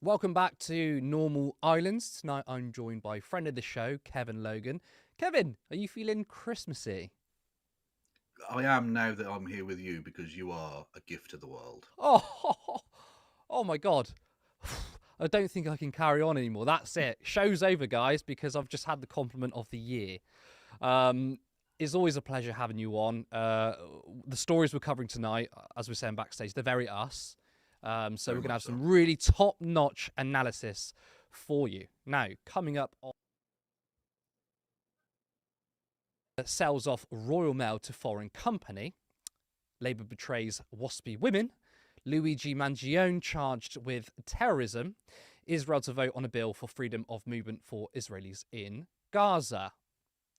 Welcome back to Normal Islands. Tonight I'm joined by friend of the show, Kevin Logan. Kevin, are you feeling Christmassy? I am now that I'm here with you because you are a gift to the world. Oh, oh my God. I don't think I can carry on anymore. That's it. Show's over, guys, because I've just had the compliment of the year. Um, it's always a pleasure having you on. The stories we're covering tonight, as we're saying backstage, they're very us. So Very we're going to have much so. some really top notch analysis for you. Now, coming up on sells off Royal Mail to foreign company. Labour betrays waspy women. Luigi Mangione charged with terrorism. Israel to vote on a bill for freedom of movement for Israelis in Gaza.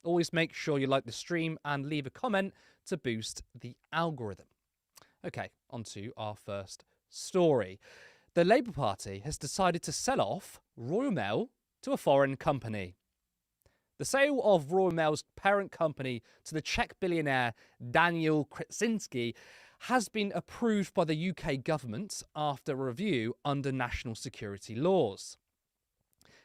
Always make sure you like the stream and leave a comment to boost the algorithm. Okay, on to our first story. The Labour Party has decided to sell off Royal Mail to a foreign company. The sale of Royal Mail's parent company to the Czech billionaire Daniel Krasinski has been approved by the UK government after review under national security laws.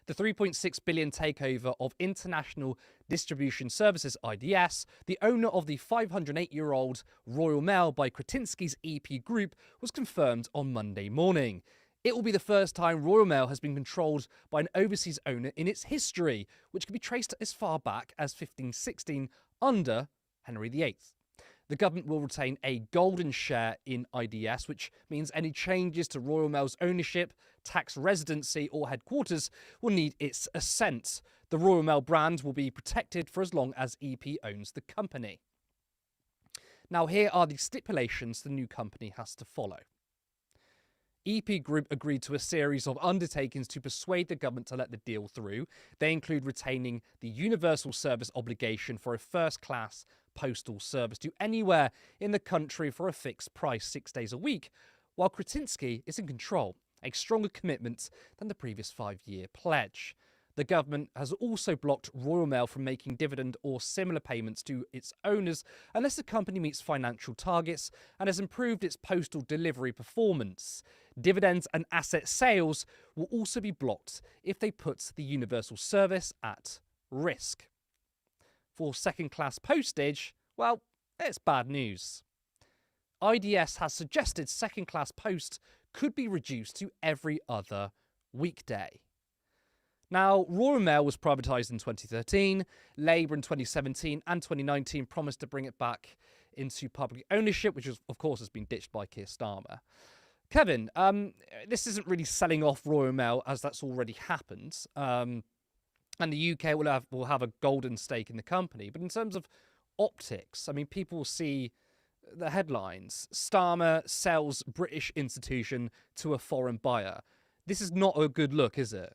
The 3.6 billion takeover of International Distribution Services IDS, the owner of the 508-year-old Royal Mail by Krasinski's EP Group, was confirmed on Monday morning. It will be the first time Royal Mail has been controlled by an overseas owner in its history, which can be traced as far back as 1516 under Henry VIII. The government will retain a golden share in IDS, which means any changes to Royal Mail's ownership, tax residency, or headquarters will need its assent. The Royal Mail brand will be protected for as long as EP owns the company. Now, here are the stipulations the new company has to follow. EP Group agreed to a series of undertakings to persuade the government to let the deal through. They include retaining the universal service obligation for a first class postal service to anywhere in the country for a fixed price 6 days a week, while Krasinski is in control, a stronger commitment than the previous 5 year pledge. The government has also blocked Royal Mail from making dividend or similar payments to its owners unless the company meets financial targets and has improved its postal delivery performance. Dividends and asset sales will also be blocked if they put the universal service at risk. For second class postage, well, it's bad news. IDS has suggested second class post could be reduced to every other weekday. Now, Royal Mail was privatised in 2013. Labour in 2017 and 2019 promised to bring it back into public ownership, which, of course, has been ditched by Keir Starmer. Kevin, this isn't really selling off Royal Mail as that's already happened. And the UK will have a golden stake in the company. But in terms of optics, I mean, people will see the headlines. Starmer sells British institution to a foreign buyer. This is not a good look, is it?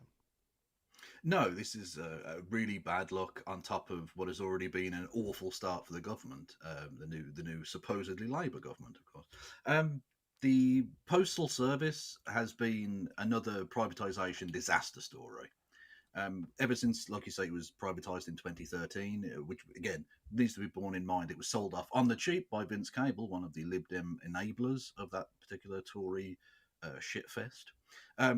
No, this is a really bad luck on top of what has already been an awful start for the government, the new supposedly Labour government, of course. The postal service has been another privatisation disaster story. Ever since, like you say, it was privatised in 2013, which again needs to be borne in mind, it was sold off on the cheap by Vince Cable, one of the Lib Dem enablers of that particular Tory shitfest.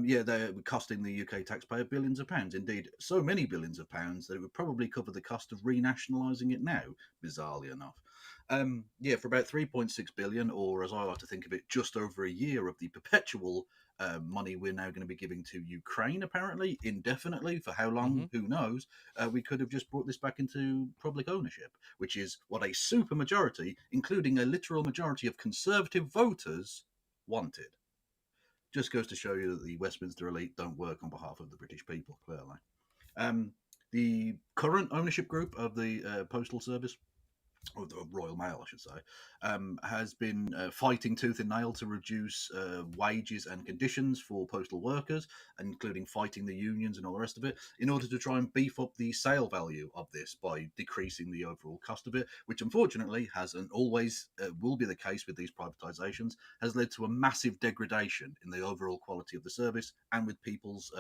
Yeah, they're costing the UK taxpayer billions of pounds. Indeed, so many billions of pounds that it would probably cover the cost of renationalising it now, bizarrely enough. Yeah, for about 3.6 billion, or as I like to think of it, just over a year of the perpetual money we're now going to be giving to Ukraine, apparently indefinitely. For how Mm-hmm. long? Who knows? We could have just brought this back into public ownership, which is what a super majority, including a literal majority of Conservative voters, wanted. Just goes to show you that the Westminster elite don't work on behalf of the British people, clearly. Um, the current ownership group of the Postal Service, or the Royal Mail, I should say, has been fighting tooth and nail to reduce wages and conditions for postal workers, including fighting the unions and all the rest of it, in order to try and beef up the sale value of this by decreasing the overall cost of it, which unfortunately has and always will be the case with these privatizations, has led to a massive degradation in the overall quality of the service and with people's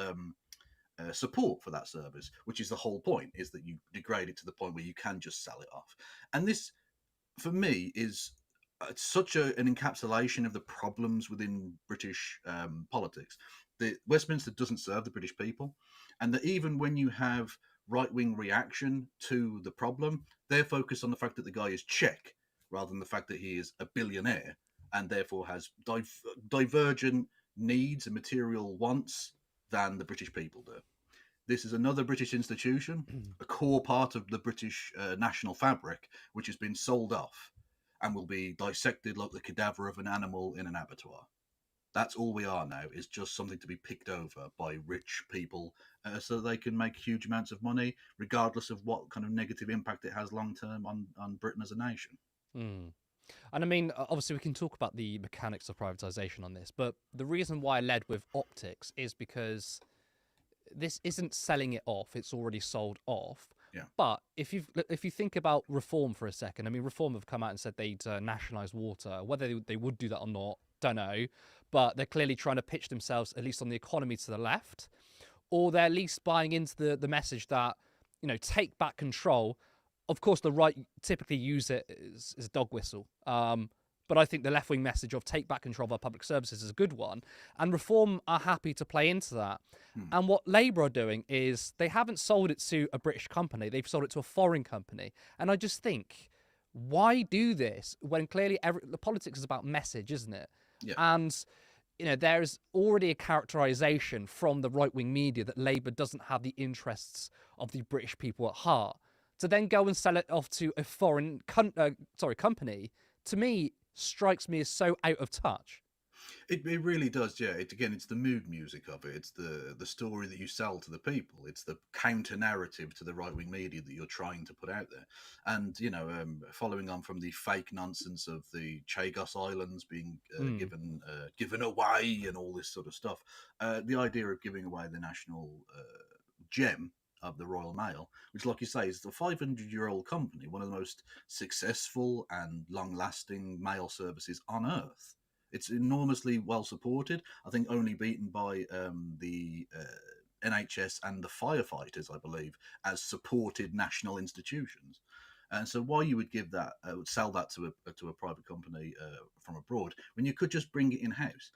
support for that service, which is the whole point, is that you degrade it to the point where you can just sell it off. And this, for me, is such an encapsulation of the problems within British politics. The Westminster doesn't serve the British people, and that even when you have right-wing reaction to the problem, they're focused on the fact that the guy is Czech rather than the fact that he is a billionaire and therefore has divergent needs and material wants than the British people do. This is another British institution, a core part of the British national fabric, which has been sold off and will be dissected like the cadaver of an animal in an abattoir. That's all we are now, is just something to be picked over by rich people so they can make huge amounts of money, regardless of what kind of negative impact it has long term on Britain as a nation. Mm. And I mean, obviously, we can talk about the mechanics of privatization on this, but the reason why I led with optics is because this isn't selling it off; it's already sold off. Yeah. But if you think about Reform for a second, I mean, Reform have come out and said they'd nationalise water. Whether they would do that or not, don't know. But they're clearly trying to pitch themselves, at least on the economy, to the left, or they're at least buying into the message that, take back control. Of course, the right typically use it as a dog whistle. But I think the left-wing message of take back control of our public services is a good one. And Reform are happy to play into that. And what Labour are doing is they haven't sold it to a British company. They've sold it to a foreign company. And I just think, why do this when clearly the politics is about message, isn't it? Yeah. And there's already a characterization from the right-wing media that Labour doesn't have the interests of the British people at heart. To then go and sell it off to a foreign company, to me, strikes me as so out of touch. It really does, yeah. It's the mood music of it. It's the story that you sell to the people. It's the counter narrative to the right wing media that you're trying to put out there. And following on from the fake nonsense of the Chagos Islands being given away and all this sort of stuff, the idea of giving away the national gem of the Royal Mail, which, like you say, is the 500-year-old company, one of the most successful and long-lasting mail services on Earth. It's enormously well supported. I think only beaten by the NHS and the firefighters, I believe, as supported national institutions. And so, why you would give that, sell that to a private company from abroad when you could just bring it in house?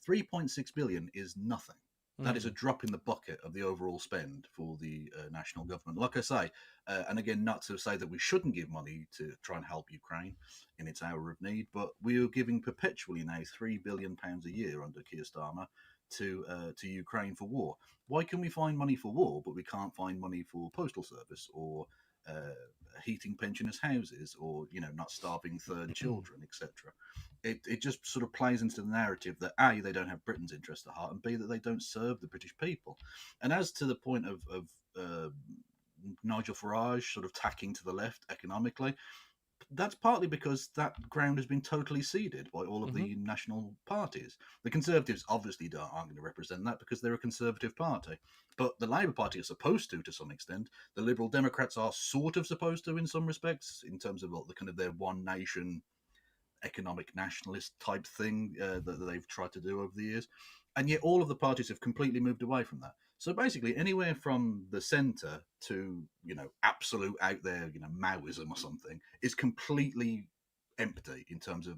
3.6 billion is nothing. That is a drop in the bucket of the overall spend for the national government. Like I say, and again, not to say that we shouldn't give money to try and help Ukraine in its hour of need, but we are giving perpetually now £3 billion a year under Keir Starmer to Ukraine for war. Why can we find money for war, but we can't find money for postal service or heating pensioners' houses, or not starving third children, etc.? It just sort of plays into the narrative that A, they don't have Britain's interest at heart, and B, that they don't serve the British people. And as to the point of Nigel Farage sort of tacking to the left economically, that's partly because that ground has been totally ceded by all of the national parties. The Conservatives obviously aren't going to represent that because they're a Conservative party. But the Labour Party are supposed to some extent. The Liberal Democrats are sort of supposed to in some respects, in terms of the kind of their one nation economic nationalist type thing that they've tried to do over the years. And yet all of the parties have completely moved away from that. So basically, anywhere from the centre to, absolute out there, Maoism or something, is completely empty in terms of,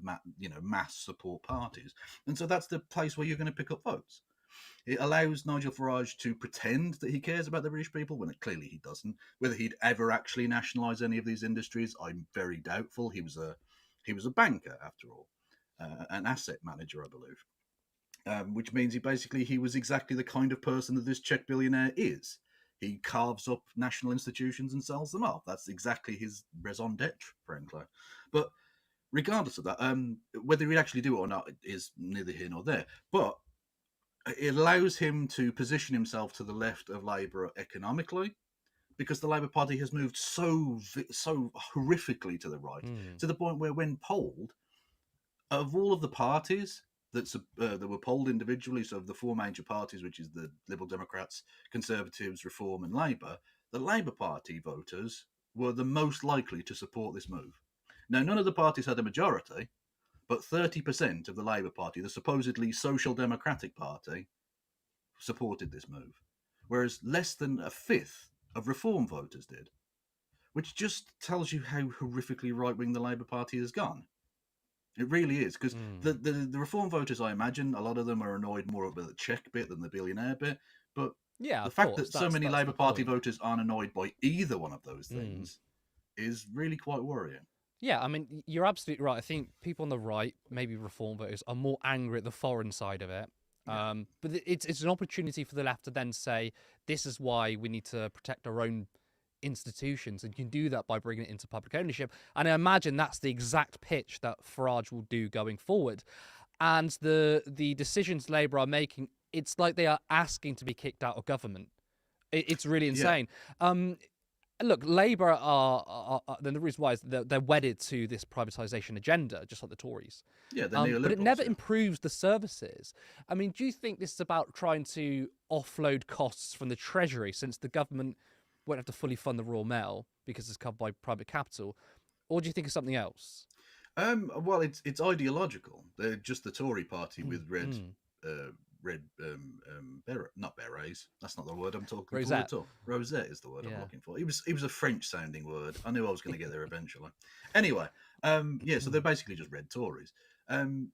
mass support parties. And so that's the place where you're going to pick up votes. It allows Nigel Farage to pretend that he cares about the British people when clearly he doesn't. Whether he'd ever actually nationalise any of these industries, I'm very doubtful. He was a banker, after all, an asset manager, I believe. Which means he was exactly the kind of person that this Czech billionaire is. He carves up national institutions and sells them off. That's exactly his raison d'etre, frankly. But regardless of that, whether he'd actually do it or not is neither here nor there. But it allows him to position himself to the left of Labour economically, because the Labour Party has moved so horrifically to the right, to the point where, when polled, of all of the parties that were polled individually, so of the four major parties, which is the Liberal Democrats, Conservatives, Reform and Labour, the Labour Party voters were the most likely to support this move. Now, none of the parties had a majority, but 30% of the Labour Party, the supposedly Social Democratic Party, supported this move, whereas less than a fifth of Reform voters did, which just tells you how horrifically right-wing the Labour Party has gone. It really is, because Mm. the Reform voters, I imagine, a lot of them are annoyed more about the check bit than the billionaire bit. But Yeah, the of fact course. that so many That's Labour the Party point. voters aren't annoyed by either one of those Mm. things is really quite worrying. Yeah, I mean, you're absolutely right. I think people on the right, maybe reform voters, are more angry at the foreign side of it. Yeah, But it's an opportunity for the left to then say, this is why we need to protect our own institutions, and you can do that by bringing it into public ownership. And I imagine that's the exact pitch that Farage will do going forward. And the decisions Labour are making, it's like they are asking to be kicked out of government. It's really yeah, insane. Um, Look, Labour then the reason why is they're wedded to this privatisation agenda, just like the Tories. yeah. They're But it neoliberals. never Yeah. improves the services. I mean, do you think this is about trying to offload costs from the Treasury, since the government won't have to fully fund the Royal Mail because it's covered by private capital, or do you think it's something else? Well, it's ideological. They're just the Tory party with red, Mm. uh, not berets. That's not the word I'm talking for Rosette. at all. Rosette is the word I'm Yeah. looking for. It was a French sounding word. I knew I was going to get there eventually. Anyway, yeah. So they're basically just red Tories. Um,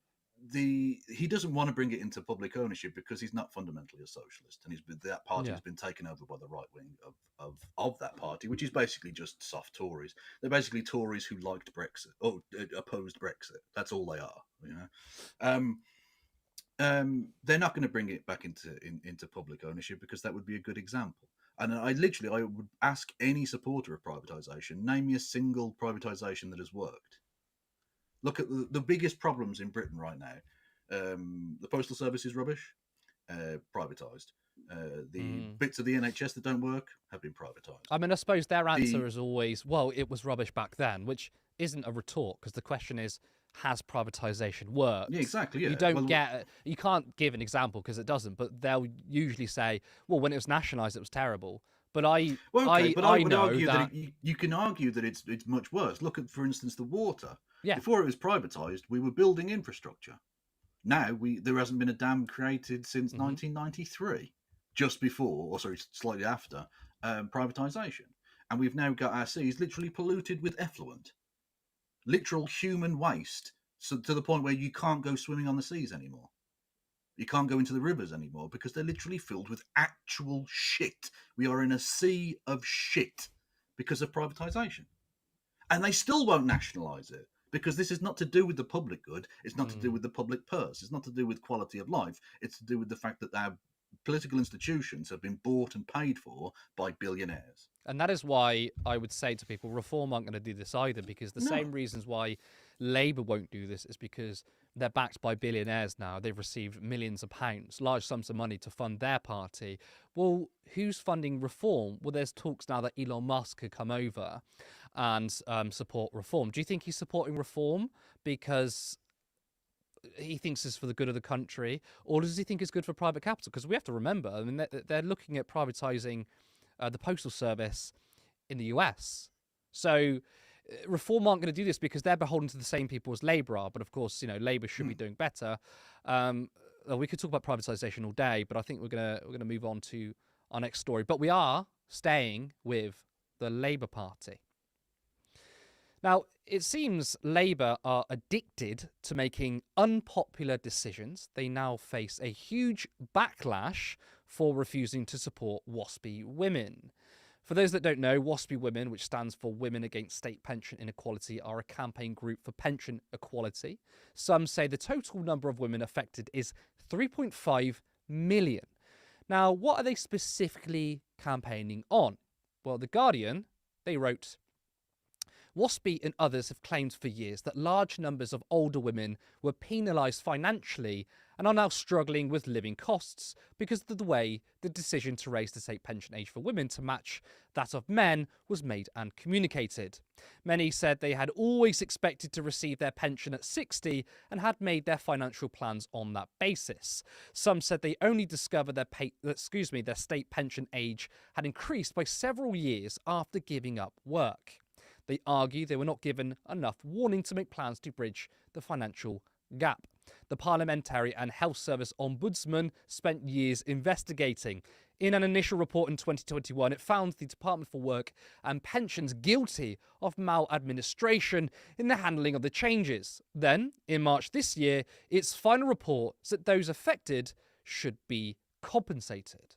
he doesn't want to bring it into public ownership because he's not fundamentally a socialist, and that party Yeah. has been taken over by the right wing of that party, which is basically just soft Tories. They're basically Tories who liked Brexit or opposed Brexit. That's all they are. Um, they're not going to bring it back into public ownership because that would be a good example. And I would ask any supporter of privatisation, name me a single privatisation that has worked. Look at the biggest problems in Britain right now. The postal service is rubbish, privatised. The Mm. bits of the NHS that don't work have been privatised. I mean, I suppose their answer The is always, well, it was rubbish back then, which isn't a retort, because the question is, has privatisation Yeah, worked? exactly. You Yeah. don't Well, get, you can't give an example because it doesn't, but they'll usually say, well, when it was nationalised, it was terrible. But okay, but I I would know argue that that, you can argue that it's much worse. Look at, for instance, the water. yeah, Before it was privatised, we were building infrastructure. Now there hasn't been a dam created since hmm 1993, just before, or sorry, slightly after privatisation, and we've now got our seas literally polluted with effluent, literal human waste, so to the point where you can't go swimming on the seas anymore. You can't go into the rivers anymore because they're literally filled with actual shit. We are in a sea of shit because of privatisation. And they still won't nationalise it because this is not to do with the public good. It's not to do mm. with the public purse. It's not to do with quality of life. It's to do with the fact that our political institutions have been bought and paid for by billionaires. And that is why I would say to people, Reform aren't going to do this either, because the No. same reasons why Labour won't do this is because they're backed by billionaires now. They've received millions of pounds, large sums of money to fund their party. Well, who's funding Reform? Well, there's talks now that Elon Musk could come over and support Reform. Do you think he's supporting Reform because he thinks it's for the good of the country, or does he think it's good for private capital? Because we have to remember, I mean, they're looking at privatising the postal service in the US. So Reform aren't going to do this because they're beholden to the same people as Labour are. But of course, Labour should be doing better. We could talk about privatisation all day, but I think we're gonna move on to our next story. But we are staying with the Labour Party. Now, it seems Labour are addicted to making unpopular decisions. They now face a huge backlash for refusing to support WASPy Women. For those that don't know, WASPy Women, which stands for Women Against State Pension Inequality, are a campaign group for pension equality. Some say the total number of women affected is 3.5 million. Now, what are they specifically campaigning on? Well, The Guardian, they wrote, WASPy and others have claimed for years that large numbers of older women were penalised financially and are now struggling with living costs because of the way the decision to raise the state pension age for women to match that of men was made and communicated. Many said they had always expected to receive their pension at 60 and had made their financial plans on that basis. Some said they only discovered their state pension age had increased by several years after giving up work. They argue they were not given enough warning to make plans to bridge the financial gap. The Parliamentary and Health Service Ombudsman spent years investigating. In an initial report in 2021, it found the Department for Work and Pensions guilty of maladministration in the handling of the changes. Then, in March this year, its final report said those affected should be compensated.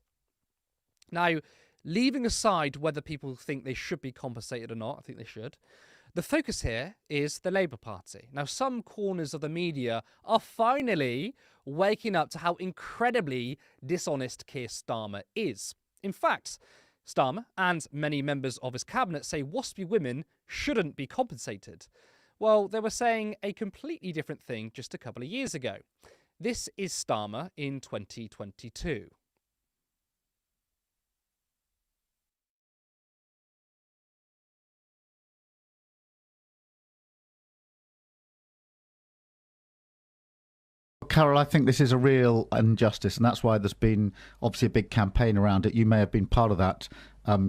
Now, leaving aside whether people think they should be compensated or not, I think they should, the focus here is the Labour Party. Now, some corners of the media are finally waking up to how incredibly dishonest Keir Starmer is. In fact, Starmer and many members of his cabinet say waspy women shouldn't be compensated. Well, they were saying a completely different thing just a couple of years ago. This is Starmer in 2022. Carol, I think this is a real injustice, and that's why there's been obviously a big campaign around it. You may have been part of that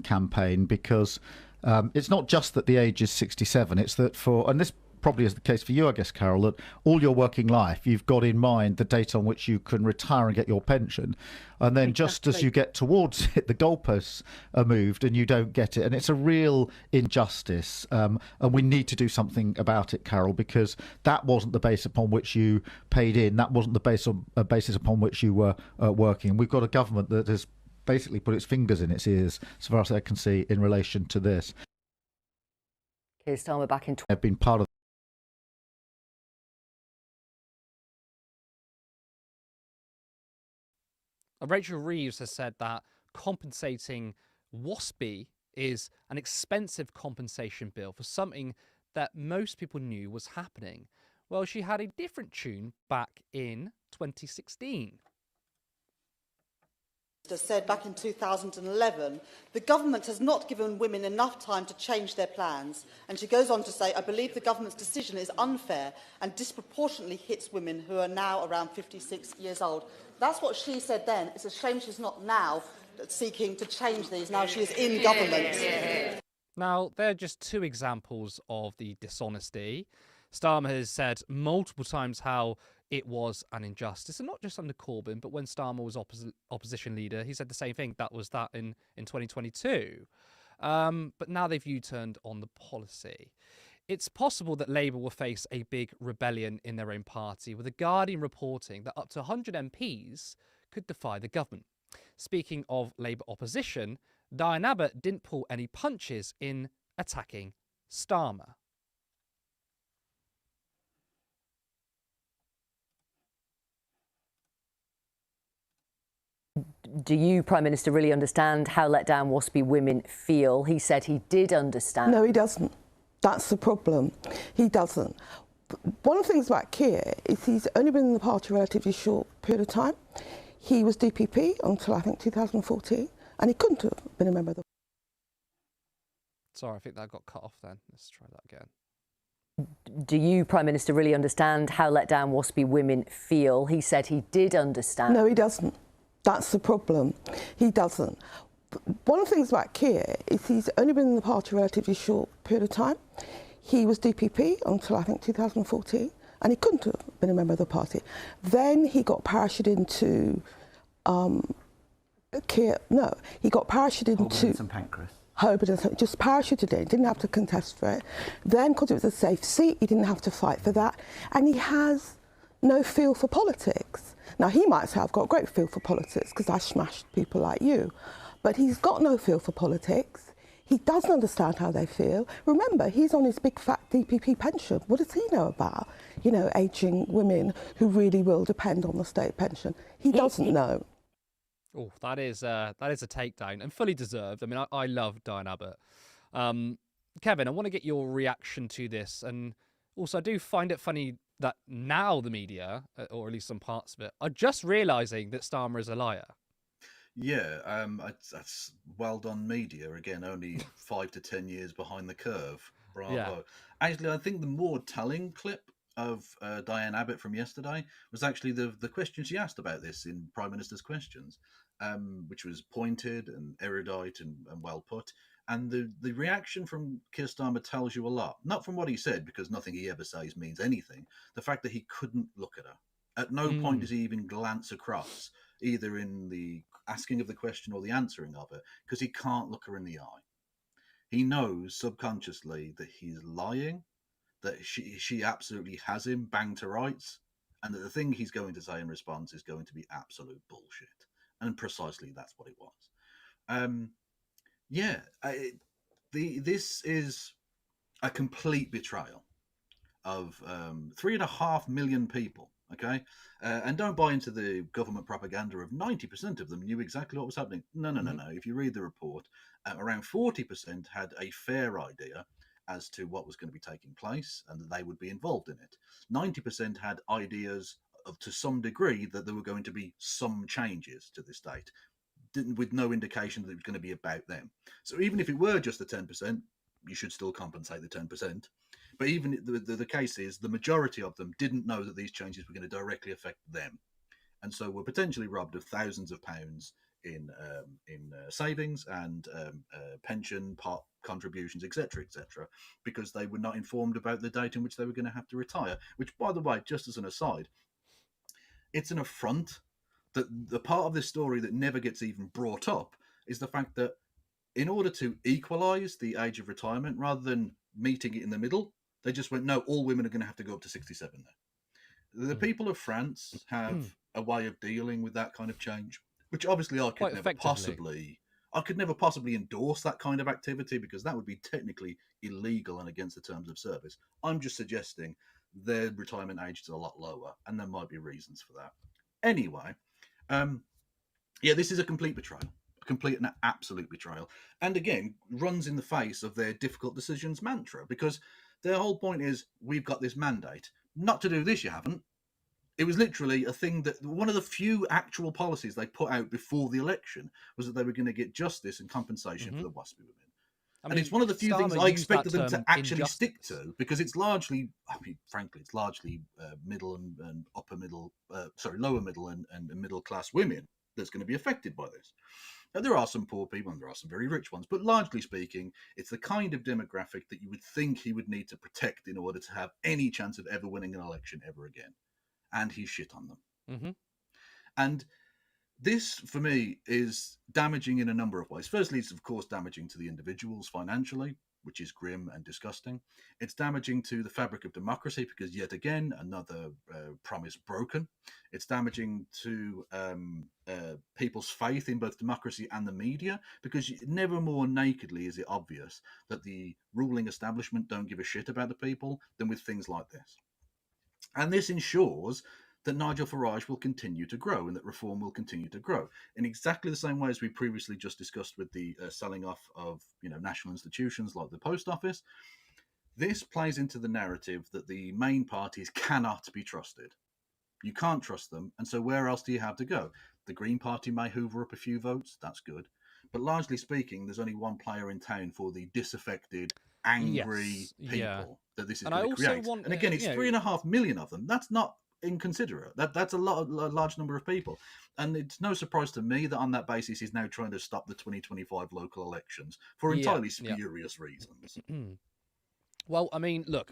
campaign, because it's not just that the age is 67, it's that and this probably is the case for you, I guess, Carol, that all your working life you've got in mind the date on which you can retire and get your pension, and then just as you get towards it, the goalposts are moved and you don't get it, and it's a real injustice, and we need to do something about it, Carol, because that wasn't the base upon which you paid in, that wasn't the basis upon which you were working. We've got a government that has basically put its fingers in its ears, as far as I can see, in relation to this. Keir Starmer back in... I've been part of Rachel Reeves has said that compensating WASPy is an expensive compensation bill for something that most people knew was happening. Well, she had a different tune back in 2016. Said back in 2011, the government has not given women enough time to change their plans. And she goes on to say, I believe the government's decision is unfair and disproportionately hits women who are now around 56 years old. That's what she said then. It's a shame she's not now seeking to change these. Now she is in government. Now, they're just two examples of the dishonesty. Starmer has said multiple times how it was an injustice, and not just under Corbyn, but when Starmer was opposition leader, he said the same thing. That was that in 2022. But now they've U-turned on the policy. It's possible that Labour will face a big rebellion in their own party, with The Guardian reporting that up to 100 MPs could defy the government. Speaking of Labour opposition, Diane Abbott didn't pull any punches in attacking Starmer. Do you, Prime Minister, really understand how let down waspy women feel? He said he did understand. No, he doesn't. That's the problem. He doesn't. One of the things about Keir is he's only been in the party a relatively short period of time. He was DPP until, I think, 2014, and he couldn't have been a member of the... Sorry, I think that got cut off then. Let's try that again. Do you, Prime Minister, really understand how let down waspy women feel? He said he did understand. No, he doesn't. That's the problem. He doesn't. One of the things about Keir is he's only been in the party a relatively short period of time. He was DPP until, I think, 2014, and he couldn't have been a member of the party. Then he got parachuted into Keir. No, he got parachuted into St Pancras. Holborn, just parachuted in, didn't have to contest for it. Then, because it was a safe seat, he didn't have to fight for that, and he has no feel for politics. Now, he might say, I've got a great feel for politics because I smashed people like you. But he's got no feel for politics. He doesn't understand how they feel. Remember, he's on his big fat DPP pension. What does he know about, ageing women who really will depend on the state pension? He doesn't know. Oh, that is a takedown, and fully deserved. I mean, I love Diane Abbott. Kevin, I want to get your reaction to this, and also I do find it funny that now the media, or at least some parts of it, are just realising that Starmer is a liar. Yeah, that's well done, media. Again, only 5 to 10 years behind the curve. Bravo. Yeah. Actually, I think the more telling clip of Diane Abbott from yesterday was actually the question she asked about this in Prime Minister's Questions, which was pointed and erudite and well put. And the reaction from Keir Starmer tells you a lot. Not from what he said, because nothing he ever says means anything. The fact that he couldn't look at her. At no point does he even glance across, either in the asking of the question or the answering of it because he can't look her in the eye. He knows subconsciously that he's lying, that she absolutely has him banged to rights, and that the thing he's going to say in response is going to be absolute bullshit. And precisely that's what it was. This is a complete betrayal of 3.5 million people. Okay, and don't buy into the government propaganda of 90% of them knew exactly what was happening. No. If you read the report, around 40% had a fair idea as to what was going to be taking place and that they would be involved in it. 90% had ideas of, to some degree, that there were going to be some changes to the state, with no indication that it was going to be about them. So even if it were just the 10%, you should still compensate the 10%. But even the case is the majority of them didn't know that these changes were going to directly affect them, and so were potentially robbed of thousands of pounds in savings and pension pot contributions, etc., because they were not informed about the date in which they were going to have to retire. Which, by the way, just as an aside, it's an affront that the part of this story that never gets even brought up is the fact that in order to equalise the age of retirement, rather than meeting it in the middle, they just went, no, all women are going to have to go up to 67 now. The people of France have a way of dealing with that kind of change, which obviously I could never possibly endorse that kind of activity because that would be technically illegal and against the terms of service. I'm just suggesting their retirement age is a lot lower, and there might be reasons for that. Anyway, this is a complete betrayal. Complete and absolute betrayal, and again runs in the face of their difficult decisions mantra, because their whole point is, we've got this mandate not to do this. You haven't. It was literally a thing that one of the few actual policies they put out before the election was that they were going to get justice and compensation for the WASPy women. And it's one of the few things I expected them to actually stick to, because it's largely, frankly, it's largely middle and upper middle, lower middle and middle class women that's going to be affected by this. Now, there are some poor people and there are some very rich ones, but largely speaking, it's the kind of demographic that you would think he would need to protect in order to have any chance of ever winning an election ever again. And he shit on them. And this, for me, is damaging in a number of ways. Firstly, it's, of course, damaging to the individuals financially, which is grim and disgusting. It's damaging to the fabric of democracy because, yet again, another promise broken. It's damaging to people's faith in both democracy and the media, because never more nakedly is it obvious that the ruling establishment don't give a shit about the people than with things like this. And this ensures that Nigel Farage will continue to grow and that reform will continue to grow in exactly the same way as we previously just discussed with the selling off of national institutions like the post office. This plays into the narrative that the main parties cannot be trusted. You can't trust them, and so where else do you have to go? The Green Party may hoover up a few votes, that's good, but largely speaking, there's only one player in town for the disaffected, angry people that this is going to create. And again, it's 3.5 million of them. That's not inconsiderate. That's a large number of people, and it's no surprise to me that on that basis he's now trying to stop the 2025 local elections for entirely spurious reasons. Well, I mean, look,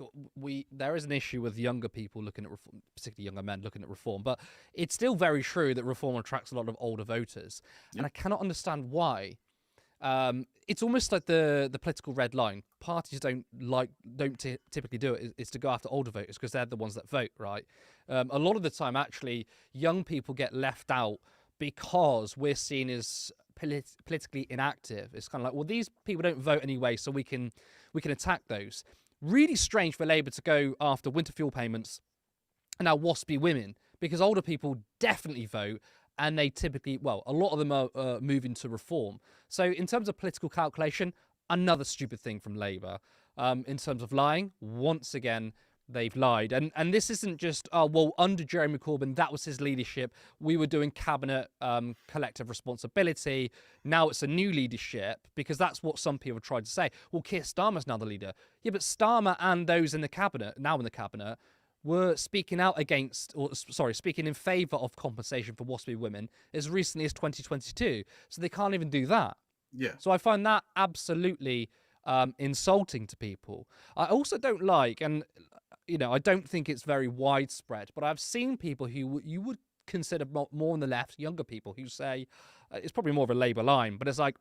there is an issue with younger people looking at reform, particularly younger men looking at reform, but it's still very true that reform attracts a lot of older voters, and I cannot understand why. It's almost like the political red line. Parties don't typically do it is to go after older voters because they're the ones that vote, right? A lot of the time, actually, young people get left out because we're seen as politically inactive. It's kind of like, well, these people don't vote anyway, so we can attack those. Really strange for Labour to go after winter fuel payments and now WASPy women, because older people definitely vote. And they typically, a lot of them are moving to reform. So in terms of political calculation, another stupid thing from Labour. In terms of lying, once again, they've lied. And this isn't just, under Jeremy Corbyn, that was his leadership. We were doing cabinet collective responsibility. Now it's a new leadership, because that's what some people tried to say. Well, Keir Starmer's now the leader. Yeah, but Starmer and those in the cabinet, were speaking in favour of compensation for WASPy women as recently as 2022. So they can't even do that. Yeah. So I find that absolutely insulting to people. I also don't like, and I don't think it's very widespread, but I've seen people who you would consider more on the left, younger people who say, it's probably more of a Labour line, but it's like,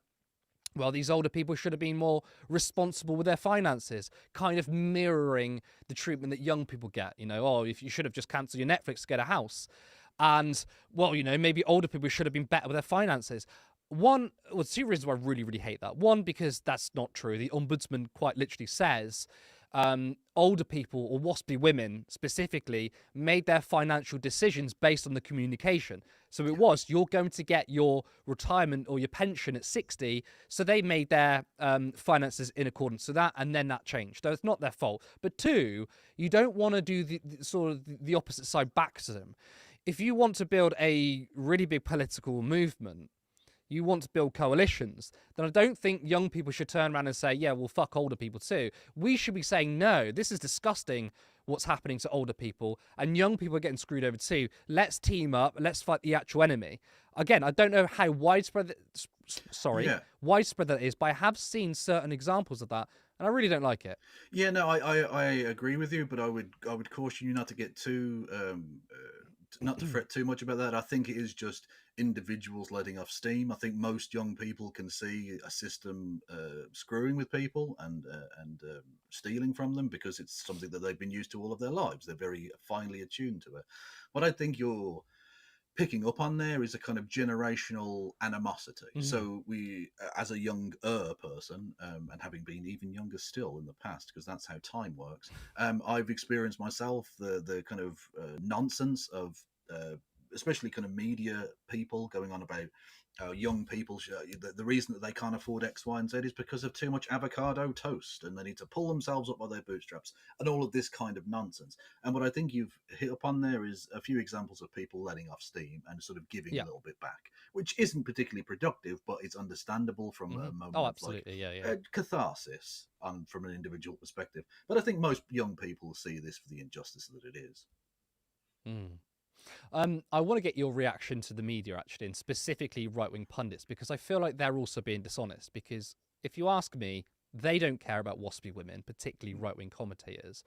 well, these older people should have been more responsible with their finances, kind of mirroring the treatment that young people get. You know, oh, if you should have just cancelled your Netflix to get a house. And, well, you know, maybe older people should have been better with their finances. Two reasons why I really, really hate that. One, because that's not true. The Ombudsman quite literally says older people, or WASPy women specifically, made their financial decisions based on the communication. So it was, you're going to get your retirement or your pension at 60. So they made their finances in accordance to that, and then that changed. So it's not their fault. But two, you don't want to do the sort of the opposite side back to them. If you want to build a really big political movement, you want to build coalitions, then I don't think young people should turn around and say, yeah, well, fuck older people too. We should be saying, no, this is disgusting what's happening to older people, and young people are getting screwed over too. Let's team up. Let's fight the actual enemy. Again, I don't know how widespread that is, but I have seen certain examples of that, and I really don't like it. Yeah, no, I agree with you, but I would caution you not to get too not to fret too much about that. I think it is just individuals letting off steam. I think most young people can see a system screwing with people and stealing from them because it's something that they've been used to all of their lives. They're very finely attuned to it. What I think you're picking up on there is a kind of generational animosity. Mm-hmm. So we, as a younger person, and having been even younger still in the past, because that's how time works, I've experienced myself the kind of nonsense of especially kind of media people going on about young people. The reason that they can't afford X, Y, and Z is because of too much avocado toast, and they need to pull themselves up by their bootstraps, and all of this kind of nonsense. And what I think you've hit upon there is a few examples of people letting off steam and sort of giving a little bit back, which isn't particularly productive, but it's understandable from a moment of catharsis from an individual perspective. But I think most young people see this for the injustice that it is. I want to get your reaction to the media, actually, and specifically right-wing pundits, because I feel like they're also being dishonest. Because if you ask me, they don't care about WASPy women, particularly right-wing commentators.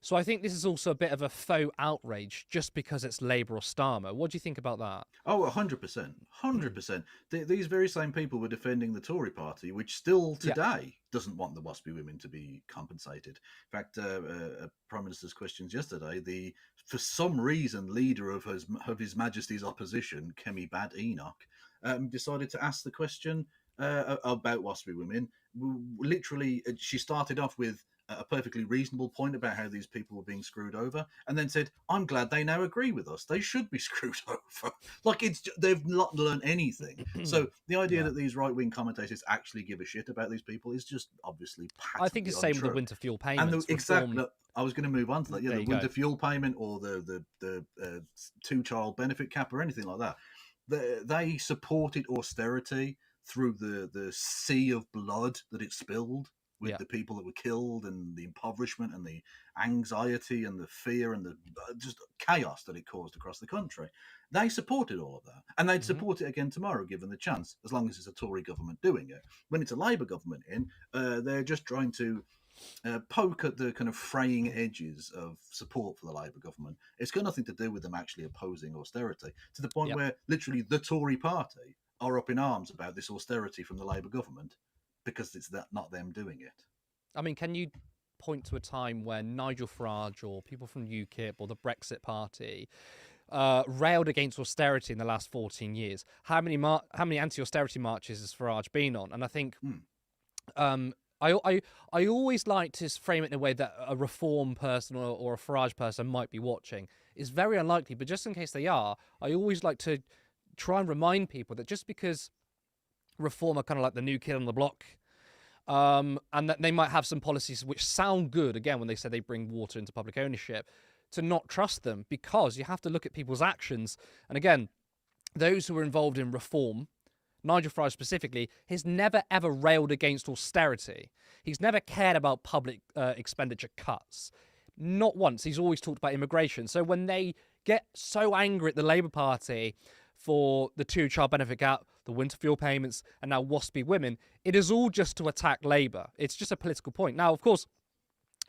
So I think this is also a bit of a faux outrage just because it's Labour or Starmer. What do you think about that? Oh, 100%. 100%. These very same people were defending the Tory party, which still today doesn't want the WASPy women to be compensated. In fact, Prime Minister's questions yesterday, for some reason, leader of His Majesty's opposition, Kemi Bad Enoch, decided to ask the question about WASPy women. Literally, she started off with a perfectly reasonable point about how these people were being screwed over, and then said, "I'm glad they now agree with us. They should be screwed over." Like they've not learned anything. So the idea that these right-wing commentators actually give a shit about these people is just obviously patently I think it's the same with the winter fuel payments. Exactly. I was going to move on to that. Yeah, the winter fuel payment or the two-child benefit cap or anything like that. They supported austerity through the sea of blood that it spilled with the people that were killed, and the impoverishment and the anxiety and the fear and the just chaos that it caused across the country. They supported all of that, and they'd support it again tomorrow given the chance, as long as it's a Tory government doing it. When it's a Labour government they're just trying to poke at the kind of fraying edges of support for the Labour government. It's got nothing to do with them actually opposing austerity, to the point where literally the Tory party are up in arms about this austerity from the Labour government because it's not them doing it. I mean, can you point to a time when Nigel Farage or people from UKIP or the Brexit Party railed against austerity in the last 14 years? How many anti-austerity marches has Farage been on? And I think I always like to frame it in a way that a Reform person or a Farage person might be watching. It's very unlikely, but just in case they are, I always like to try and remind people that just because Reform are kind of like the new kid on the block, and that they might have some policies which sound good, again, when they say they bring water into public ownership, to not trust them, because you have to look at people's actions. And again, those who are involved in Reform, Nigel Farage specifically, has never ever railed against austerity. He's never cared about public expenditure cuts. Not once. He's always talked about immigration. So when they get so angry at the Labour Party for the two-child benefit gap, the winter fuel payments, and now WASPy women, it is all just to attack Labour. It's just a political point. Now, of course,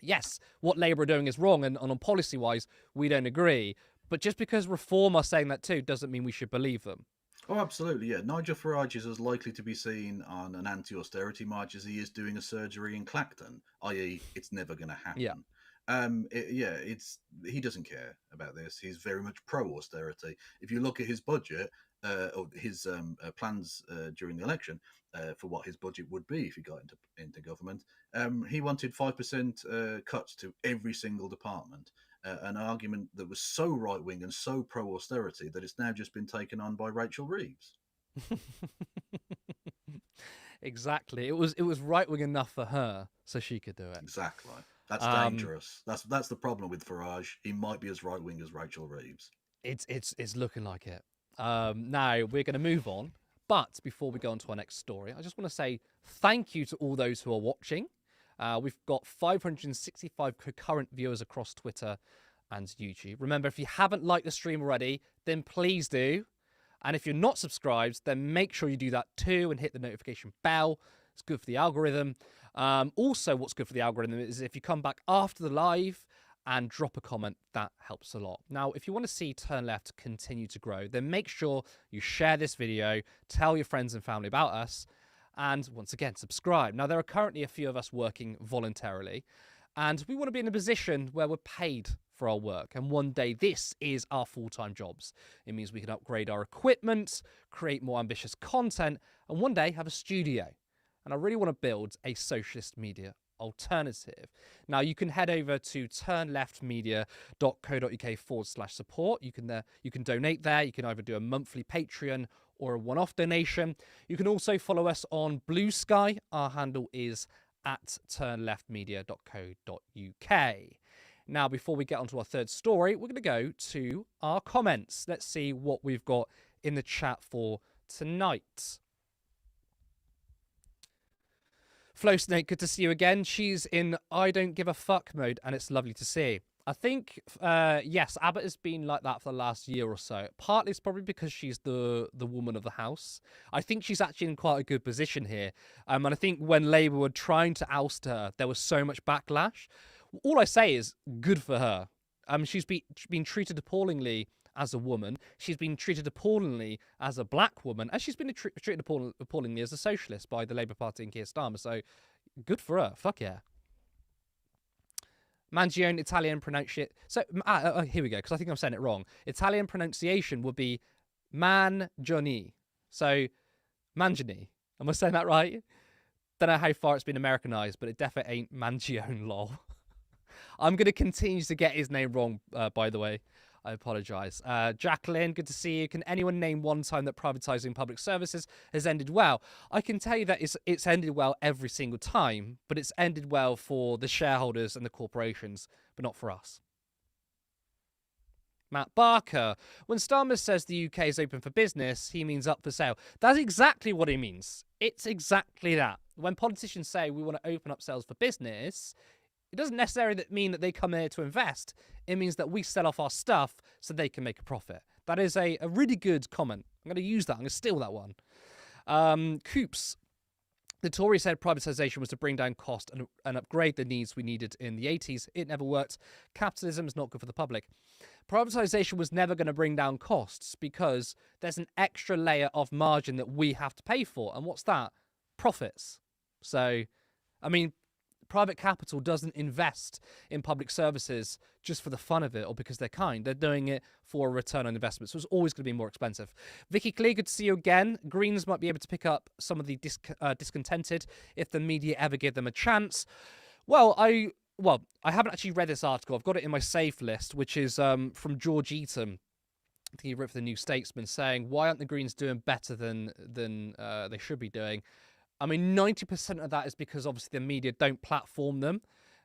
yes, what Labour are doing is wrong, and on policy-wise, we don't agree. But just because Reform are saying that too doesn't mean we should believe them. Oh, absolutely, yeah. Nigel Farage is as likely to be seen on an anti-austerity march as he is doing a surgery in Clacton, i.e., it's never going to happen. Yeah. He doesn't care about this. He's very much pro-austerity. If you look at his budget or his plans during the election for what his budget would be if he got into government, he wanted 5% cuts to every single department. An argument that was so right wing and so pro austerity that it's now just been taken on by Rachel Reeves. Exactly. It was right wing enough for her, so she could do it. Exactly. That's dangerous. That's the problem with Farage. He might be as right wing as Rachel Reeves. It's looking like it. Now we're going to move on, but before we go on to our next story, I just want to say thank you to all those who are watching. We've got 565 concurrent viewers across Twitter and YouTube. Remember, if you haven't liked the stream already, then please do. And if you're not subscribed, then make sure you do that too and hit the notification bell. It's good for the algorithm. Also, what's good for the algorithm is if you come back after the live and drop a comment, that helps a lot. Now, if you want to see Turn Left continue to grow, then make sure you share this video, tell your friends and family about us, and once again, subscribe. Now, there are currently a few of us working voluntarily, and we want to be in a position where we're paid for our work. And one day, this is our full-time jobs. It means we can upgrade our equipment, create more ambitious content, and one day have a studio. And I really want to build a socialist media alternative. Now, you can head over to turnleftmedia.co.uk/support. You can donate there. You can either do a monthly Patreon or a one-off donation. You can also follow us on Blue Sky. Our handle is at turnleftmedia.co.uk. Now, before we get onto our third story, we're going to go to our comments. Let's see what we've got in the chat for tonight. Flo Snake, good to see you again. She's in I don't give a fuck mode, and it's lovely to see. I think, yes, Abbott has been like that for the last year or so. Partly it's probably because she's the woman of the house. I think she's actually in quite a good position here. And I think when Labour were trying to oust her, there was so much backlash. All I say is good for her. She's been treated appallingly as a woman. She's been treated appallingly as a black woman. And she's been treated appallingly as a socialist by the Labour Party and Keir Starmer. So good for her. Fuck yeah. Mangione, Italian pronunciation. So, here we go, because I think I'm saying it wrong. Italian pronunciation would be Mangione. So, Mangione. Am I saying that right? Don't know how far it's been Americanized, but it definitely ain't Mangione, lol. I'm going to continue to get his name wrong, by the way. I apologise. Jacqueline, good to see you. Can anyone name one time that privatising public services has ended well? I can tell you that it's ended well every single time, but it's ended well for the shareholders and the corporations, but not for us. Matt Barker, when Starmer says the UK is open for business, he means up for sale. That's exactly what he means. It's exactly that. When politicians say we want to open up sales for business, it doesn't necessarily mean that they come here to invest. It means that we sell off our stuff so they can make a profit. That is a really good comment. I'm going to use that. I'm going to steal that one. Coops. The Tories said privatisation was to bring down cost and upgrade the needs we needed in the 80s. It never worked. Capitalism is not good for the public. Privatisation was never going to bring down costs because there's an extra layer of margin that we have to pay for. And what's that? Profits. So, I mean, private capital doesn't invest in public services just for the fun of it or because they're kind. They're doing it for a return on investment. So it's always going to be more expensive. Vicky Clee, good to see you again. Greens might be able to pick up some of the discontented if the media ever give them a chance. Well, I haven't actually read this article. I've got it in my safe list, which is from George Eaton. I think he wrote for the New Statesman, saying, why aren't the Greens doing better than they should be doing? I mean, 90% of that is because obviously the media don't platform them.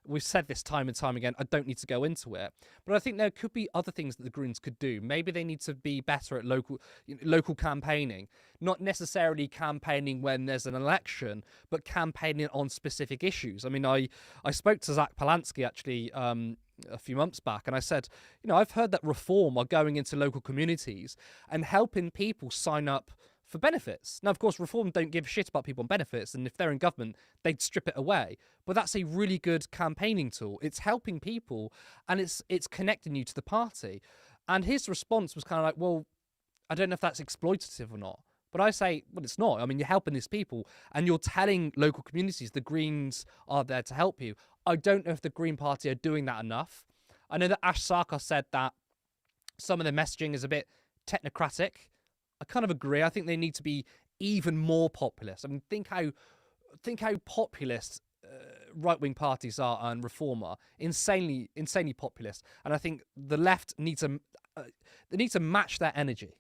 We've said this time and time again. I don't need to go into it. But I think there could be other things that the Greens could do. Maybe they need to be better at local campaigning. Not necessarily campaigning when there's an election, but campaigning on specific issues. I mean, I spoke to Zach Polansky actually a few months back, and I said, I've heard that Reform are going into local communities and helping people sign up for benefits. Now, of course, Reform don't give a shit about people on benefits, and if they're in government, they'd strip it away. But that's a really good campaigning tool. It's helping people, and it's connecting you to the party. And his response was kind of like, well, I don't know if that's exploitative or not. But I say, well, it's not. I mean, you're helping these people and you're telling local communities the Greens are there to help you. I don't know if the Green Party are doing that enough. I know that Ash Sarkar said that some of the messaging is a bit technocratic. I kind of agree. I think they need to be even more populist. I mean, think how populist right-wing parties are and Reform are. Insanely populist. And I think the left need to match their energy.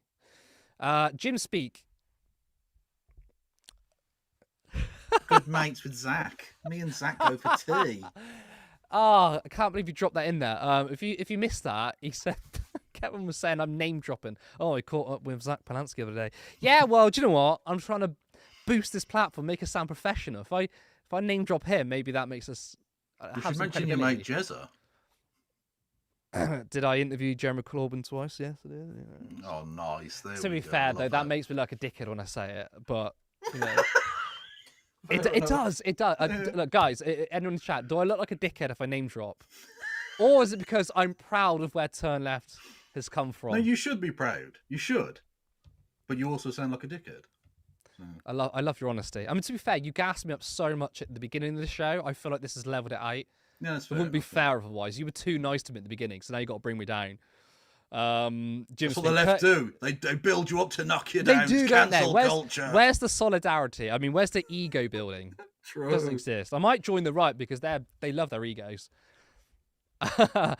Jim Speak. Good mates with Zach. Me and Zach go for tea. I can't believe you dropped that in there. If you missed that, he said Kevin was saying I'm name dropping. Oh, he caught up with Zach Polansky the other day. Yeah, well, do you know what? I'm trying to boost this platform, make us sound professional. If I name drop him, maybe that makes us. You should mention your mate Jezza. Did I interview Jeremy Corbyn twice? Yes, I did. Yeah. Oh, nice. There to we be go. fair, Love though, that makes me like a dickhead when I say it, but you know. It does. Look, guys, anyone in the chat, do I look like a dickhead if I name drop? Or is it because I'm proud of where Turn Left has come from? No, you should be proud. You should. But you also sound like a dickhead. So. I love your honesty. I mean, to be fair, you gassed me up so much at the beginning of the show. I feel like this has leveled it out. Yeah, that's fair. It wouldn't be fair otherwise. You were too nice to me at the beginning, so now you got to bring me down. That's what the left do. They build you up to knock you down. They do, don't they? Culture. Where's the solidarity? I mean, where's the ego building? True. It doesn't exist. I might join the right because they love their egos. I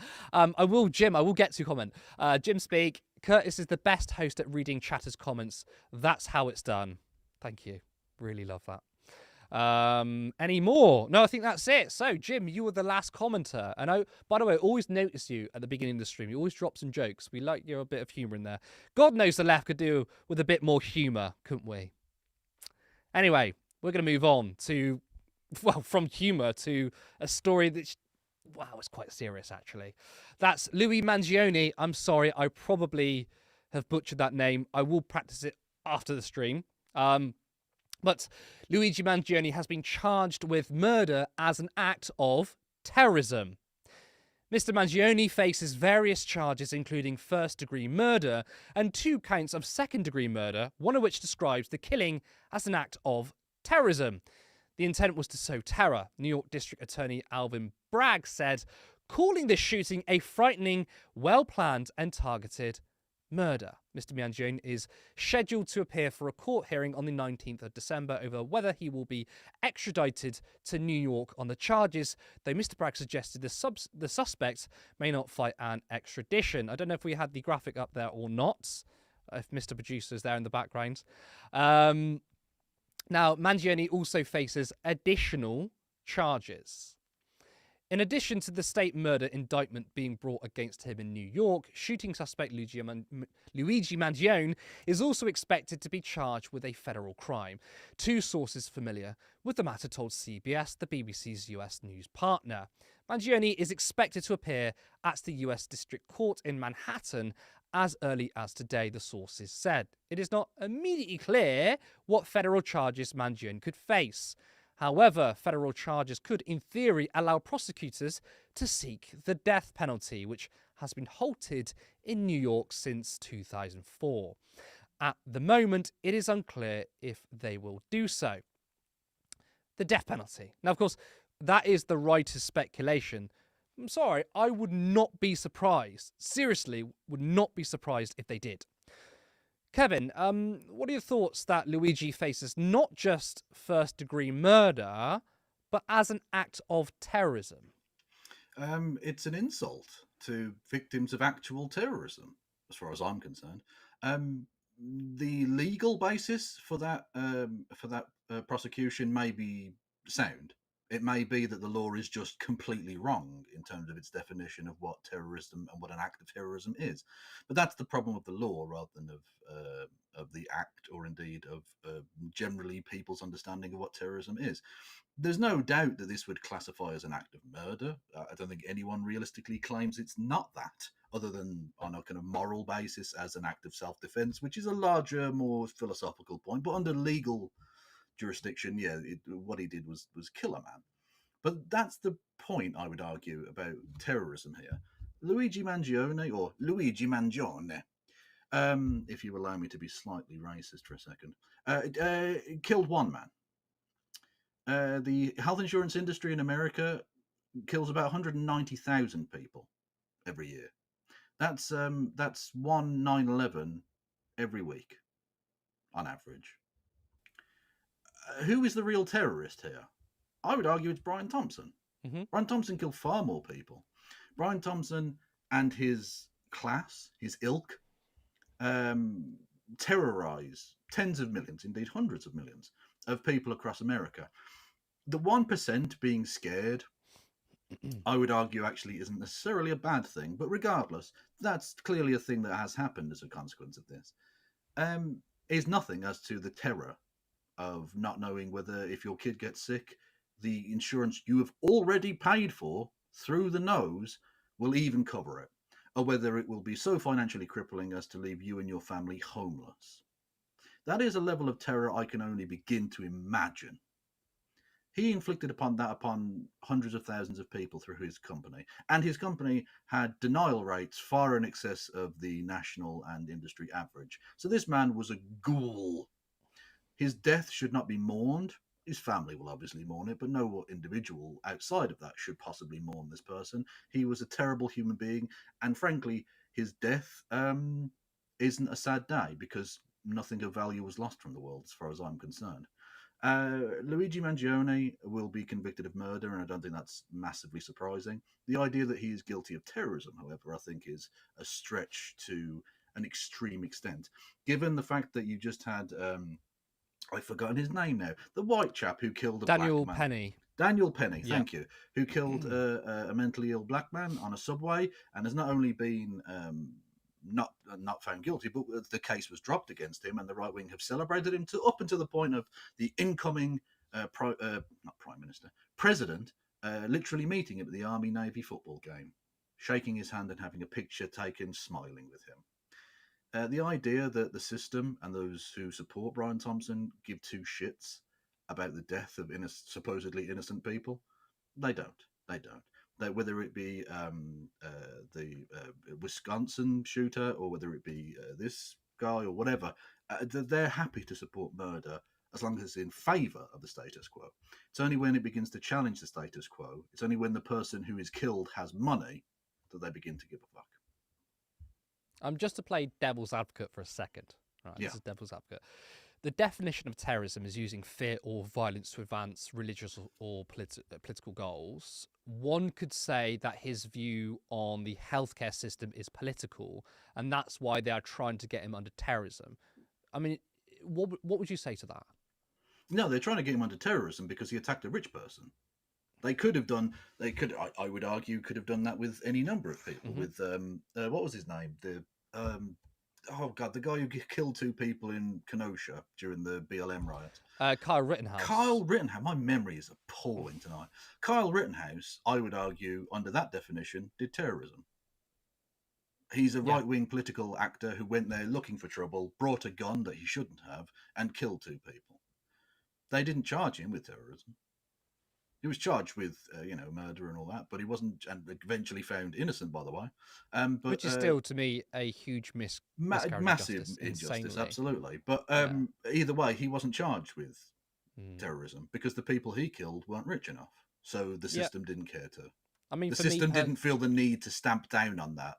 will get to comment. Jim Speak. Curtis is the best host at reading chatters' comments. That's how it's done. Thank you. Really love that. Any more? No, I think that's it. So, Jim, you were the last commenter. And by the way, I always notice you at the beginning of the stream. You always drop some jokes. We like your bit of humour in there. God knows the left could do with a bit more humour, couldn't we? Anyway, we're going to move on to, well, from humour to a story that's, wow, it's quite serious, actually. That's Louis Mangione. I'm sorry, I probably have butchered that name. I will practice it after the stream. But Luigi Mangione has been charged with murder as an act of terrorism. Mr. Mangione faces various charges, including first-degree murder and 2 counts of second-degree murder, one of which describes the killing as an act of terrorism. The intent was to sow terror, New York District Attorney Alvin Bragg said, calling this shooting a frightening, well-planned and targeted murder. Mr. Mangione is scheduled to appear for a court hearing on the 19th of December over whether he will be extradited to New York on the charges, though Mr. Bragg suggested the suspect may not fight an extradition. I don't know if we had the graphic up there or not, if Mr. Producer is there in the background. Now, Mangione also faces additional charges. In addition to the state murder indictment being brought against him in New York, shooting suspect Luigi Mangione is also expected to be charged with a federal crime. 2 sources familiar with the matter told CBS, the BBC's US news partner. Mangione is expected to appear at the US District Court in Manhattan as early as today, the sources said. It is not immediately clear what federal charges Mangione could face. However, federal charges could, in theory, allow prosecutors to seek the death penalty, which has been halted in New York since 2004. At the moment, it is unclear if they will do so. The death penalty. Now, of course, that is the writer's speculation. I'm sorry, I would not be surprised. Seriously, would not be surprised if they did. Kevin, what are your thoughts that Luigi faces not just first-degree murder, but as an act of terrorism? It's an insult to victims of actual terrorism, as far as I'm concerned. The legal basis for that prosecution may be sound. It may be that the law is just completely wrong in terms of its definition of what terrorism and what an act of terrorism is. But that's the problem of the law rather than of the act, or indeed of generally people's understanding of what terrorism is. There's no doubt that this would classify as an act of murder. I don't think anyone realistically claims it's not that, other than on a kind of moral basis as an act of self-defense, which is a larger, more philosophical point. But under legal jurisdiction, yeah, what he did was kill a man. But that's the point, I would argue, about terrorism here. Luigi Mangione, or Luigi Mangione, if you allow me to be slightly racist for a second, killed one man. The health insurance industry in America kills about 190,000 people every year. That's one 9/11 every week, on average. Who is the real terrorist here? I would argue it's Brian Thompson. Mm-hmm. Brian Thompson killed far more people. Brian Thompson and his class, his ilk, terrorize tens of millions, indeed hundreds of millions, of people across America. The 1% being scared, I would argue, actually isn't necessarily a bad thing. But regardless, that's clearly a thing that has happened as a consequence of this. Is nothing as to the terror of not knowing whether, if your kid gets sick, the insurance you have already paid for through the nose will even cover it, or whether it will be so financially crippling as to leave you and your family homeless. That is a level of terror I can only begin to imagine. He inflicted upon hundreds of thousands of people through his company, and his company had denial rates far in excess of the national and industry average. So this man was a ghoul. His death should not be mourned. His family will obviously mourn it, but no individual outside of that should possibly mourn this person. He was a terrible human being, and frankly, his death isn't a sad day because nothing of value was lost from the world, as far as I'm concerned. Luigi Mangione will be convicted of murder, and I don't think that's massively surprising. The idea that he is guilty of terrorism, however, I think is a stretch to an extreme extent, given the fact that you just had I've forgotten his name now. The white chap who killed a Daniel black man. Penny. Daniel Penny, Yeah. thank you. Who killed a mentally ill black man on a subway and has not only been not found guilty, but the case was dropped against him, and the right wing have celebrated him up until the point of the incoming not prime minister, president, literally meeting him at the Army Navy football game, shaking his hand and having a picture taken, smiling with him. The idea that the system and those who support Brian Thompson give two shits about the death of supposedly innocent people, they don't. Whether it be the Wisconsin shooter or whether it be this guy or whatever, they're happy to support murder as long as it's in favour of the status quo. It's only when it begins to challenge the status quo, it's only when the person who is killed has money that they begin to give a fuck. Just to play devil's advocate for a second. Right, Yeah. This is devil's advocate. The definition of terrorism is using fear or violence to advance religious or political goals. One could say that his view on the healthcare system is political, and that's why they are trying to get him under terrorism. I mean, what would you say to that? No, they're trying to get him under terrorism because he attacked a rich person. They could have done. I would argue, could have done that with any number of people. Mm-hmm. With what was his name? The guy who killed two people in Kenosha during the BLM riot. Kyle Rittenhouse. Kyle Rittenhouse. My memory is appalling tonight. Kyle Rittenhouse, I would argue, under that definition, did terrorism. He's a right-wing political actor who went there looking for trouble, brought a gun that he shouldn't have, and killed two people. They didn't charge him with terrorism. He was charged with, murder and all that, but he wasn't, and eventually found innocent, by the way. Which is still, to me, a huge miscarriage massive of justice, injustice, insanely. absolutely. But either way, he wasn't charged with terrorism because the people he killed weren't rich enough. So the system didn't care to. I mean, the system didn't feel the need to stamp down on that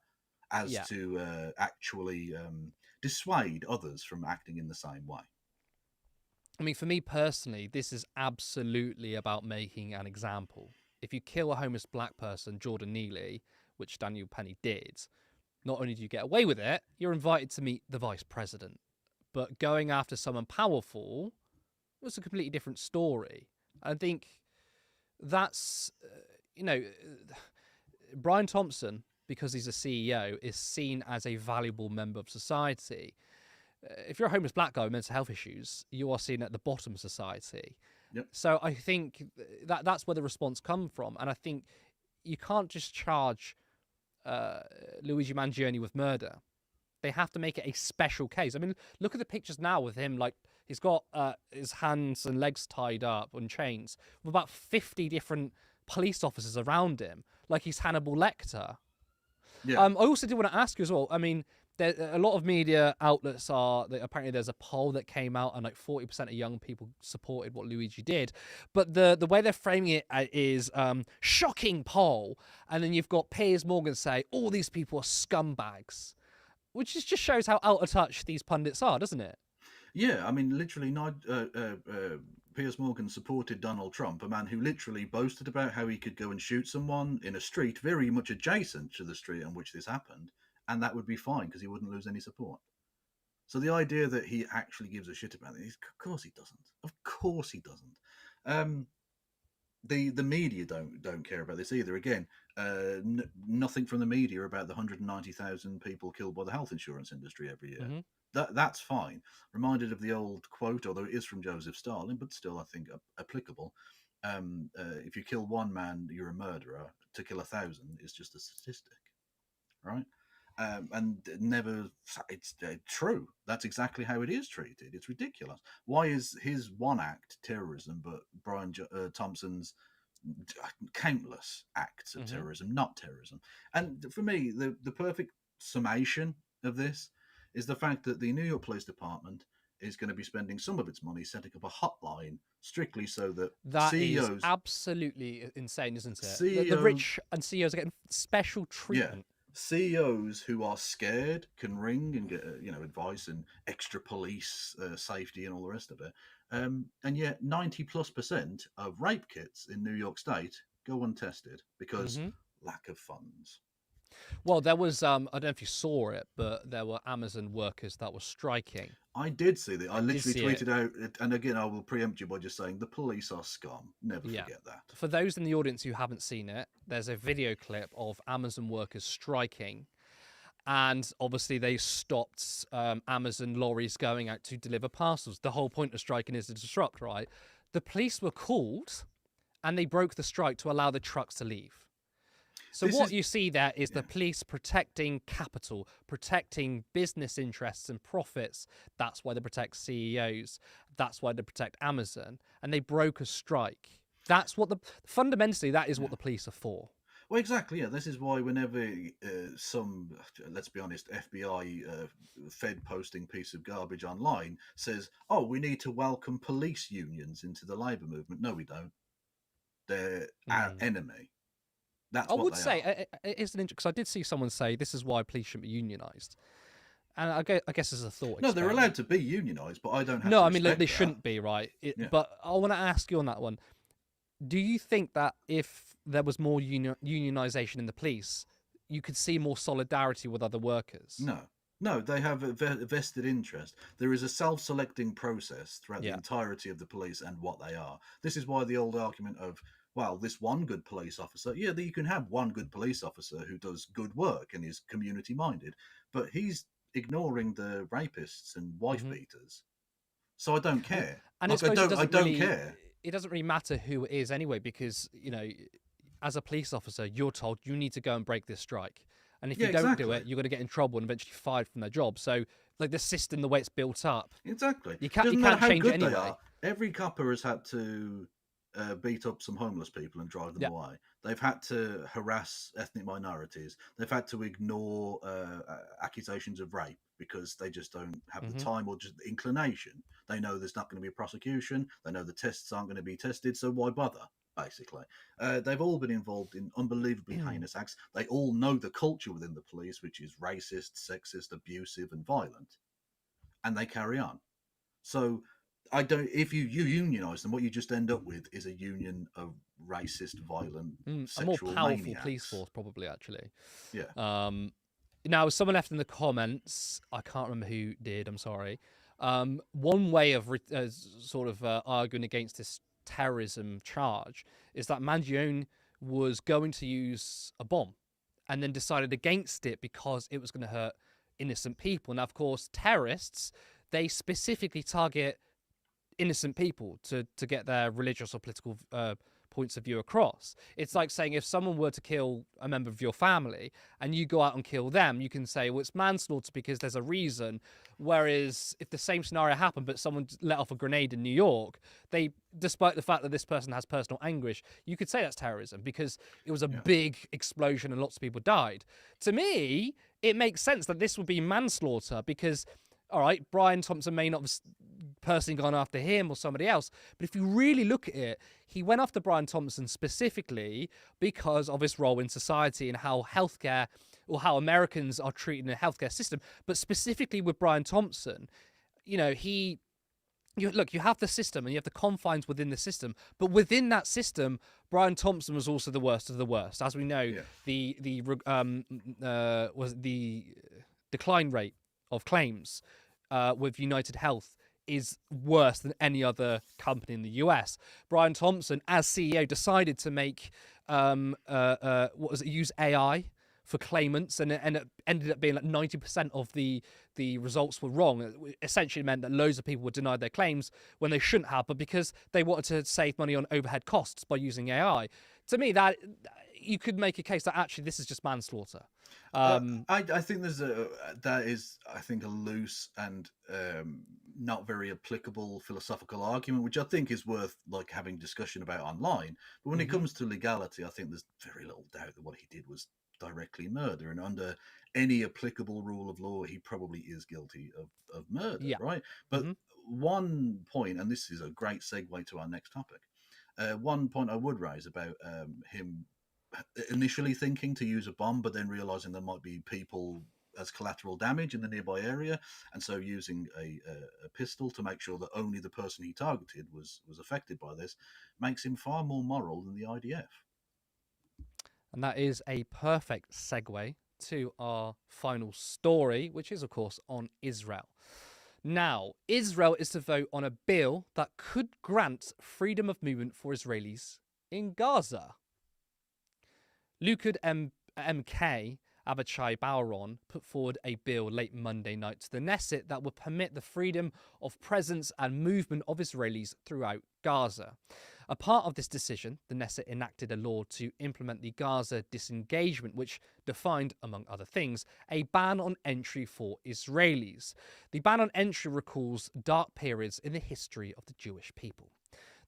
as to actually dissuade others from acting in the same way. I mean, for me personally, this is absolutely about making an example. If you kill a homeless black person, Jordan Neely, which Daniel Penny did, not only do you get away with it, you're invited to meet the vice president. But going after someone powerful was a completely different story. I think that's, Brian Thompson, because he's a CEO, is seen as a valuable member of society. If you're a homeless black guy with mental health issues, you are seen at the bottom of society. Yep. So I think that's where the response comes from. And I think you can't just charge Luigi Mangione with murder. They have to make it a special case. I mean, look at the pictures now with him. Like, he's got his hands and legs tied up on chains with about 50 different police officers around him, like he's Hannibal Lecter. Yeah. I also did want to ask you as well. I mean, a lot of media outlets apparently there's a poll that came out and like 40% of young people supported what Luigi did, but the way they're framing it is shocking poll, and then you've got Piers Morgan say all these people are scumbags, which just shows how out of touch these pundits are, doesn't it? Yeah, I mean, literally, Piers Morgan supported Donald Trump, a man who literally boasted about how he could go and shoot someone in a street very much adjacent to the street on which this happened, and that would be fine because he wouldn't lose any support. So the idea that he actually gives a shit about it, of course he doesn't. Of course he doesn't. The media don't care about this either. Again, nothing from the media about the 190,000 people killed by the health insurance industry every year. Mm-hmm. That's fine. Reminded of the old quote, although it is from Joseph Stalin, but still I think applicable. If you kill one man, you're a murderer. To kill 1,000 is just a statistic, right? And never, it's true. That's exactly how it is treated. It's ridiculous. Why is his one act terrorism, but Brian Thompson's countless acts of terrorism not terrorism? And for me, the perfect summation of this is the fact that the New York Police Department is going to be spending some of its money setting up a hotline strictly so that CEOs... is absolutely insane, isn't it? CEO, the rich and CEOs are getting special treatment. Yeah. CEOs who are scared can ring and get advice and extra police safety and all the rest of it. And yet 90+% of rape kits in New York State go untested because lack of funds. Well, there was, I don't know if you saw it, but there were Amazon workers that were striking. I did see that. I literally tweeted out, and again, I will preempt you by just saying the police are scum. Never forget that. For those in the audience who haven't seen it, there's a video clip of Amazon workers striking. And obviously they stopped Amazon lorries going out to deliver parcels. The whole point of striking is to disrupt, right? The police were called and they broke the strike to allow the trucks to leave. So you see there is the police protecting capital, protecting business interests and profits. That's why they protect CEOs. That's why they protect Amazon. And they broke a strike. That's what fundamentally, that is what the police are for. Well, exactly, yeah. This is why whenever some, let's be honest, FBI Fed posting piece of garbage online says, oh, we need to welcome police unions into the labour movement. No, we don't. They're our enemy. That's I would say it's an interesting, because I did see someone say this is why police shouldn't be unionised, and I guess as a thought. No, they're allowed to be unionised, but I don't have. No, to I mean they that. shouldn't be, right? But I want to ask you on that one. Do you think that if there was more unionisation in the police, you could see more solidarity with other workers? No, they have a vested interest. There is a self-selecting process throughout the entirety of the police and what they are. This is why the old argument of, well, this one good police officer, you can have one good police officer who does good work and is community-minded, but he's ignoring the rapists and wife beaters. So I don't care. And I don't care. It doesn't really matter who it is anyway, because, as a police officer, you're told you need to go and break this strike. And if you don't do it, you're going to get in trouble and eventually fired from their job. So, like, the system, the way it's built up. Exactly. You can't change it anyway. Every copper has had to beat up some homeless people and drive them away. They've had to harass ethnic minorities. They've had to ignore accusations of rape because they just don't have the time or just the inclination. They know there's not going to be a prosecution. They know the tests aren't going to be tested, so why bother, basically? They've all been involved in unbelievably heinous acts. They all know the culture within the police, which is racist, sexist, abusive, and violent. And they carry on. So if you unionise them, what you just end up with is a union of racist, violent, sexual a more powerful maniacs. Police force, probably, actually. Yeah. Now, someone left in the comments, I can't remember who did, I'm sorry. One way of arguing against this terrorism charge is that Mangione was going to use a bomb and then decided against it because it was going to hurt innocent people. Now, of course, terrorists, they specifically target innocent people to get their religious or political points of view across. It's like saying if someone were to kill a member of your family and you go out and kill them, you can say, well, it's manslaughter because there's a reason. Whereas if the same scenario happened, but someone let off a grenade in New York, despite the fact that this person has personal anguish, you could say that's terrorism because it was a big explosion and lots of people died. To me, it makes sense that this would be manslaughter because, all right, Brian Thompson may not have personally gone after him or somebody else, but if you really look at it, he went after Brian Thompson specifically because of his role in society and how healthcare or how Americans are treating the healthcare system, but specifically with Brian Thompson, you know, you have the system and you have the confines within the system, but within that system, Brian Thompson was also the worst of the worst. As we know, the decline rate of claims with United Health is worse than any other company in the US. Brian Thompson, as CEO, decided to make use AI for claimants, and it ended up being like 90% of the results were wrong. It essentially meant that loads of people were denied their claims when they shouldn't have, but because they wanted to save money on overhead costs by using AI. To me, that you could make a case that actually this is just manslaughter. I think that is a loose and not very applicable philosophical argument, which I think is worth like having discussion about online. But when it comes to legality, I think there's very little doubt that what he did was directly murder, and under any applicable rule of law, he probably is guilty of murder, right? But one point, and this is a great segue to our next topic. One point I would raise about him initially thinking to use a bomb, but then realizing there might be people as collateral damage in the nearby area, and so using a pistol to make sure that only the person he targeted was affected by this, makes him far more moral than the IDF. And that is a perfect segue to our final story, which is, of course, on Israel. Now, Israel is to vote on a bill that could grant freedom of movement for Israelis in Gaza. Likud MK Abachai Bauron put forward a bill late Monday night to the Knesset that would permit the freedom of presence and movement of Israelis throughout Gaza. A part of this decision, the Knesset enacted a law to implement the Gaza disengagement, which defined, among other things, a ban on entry for Israelis. The ban on entry recalls dark periods in the history of the Jewish people.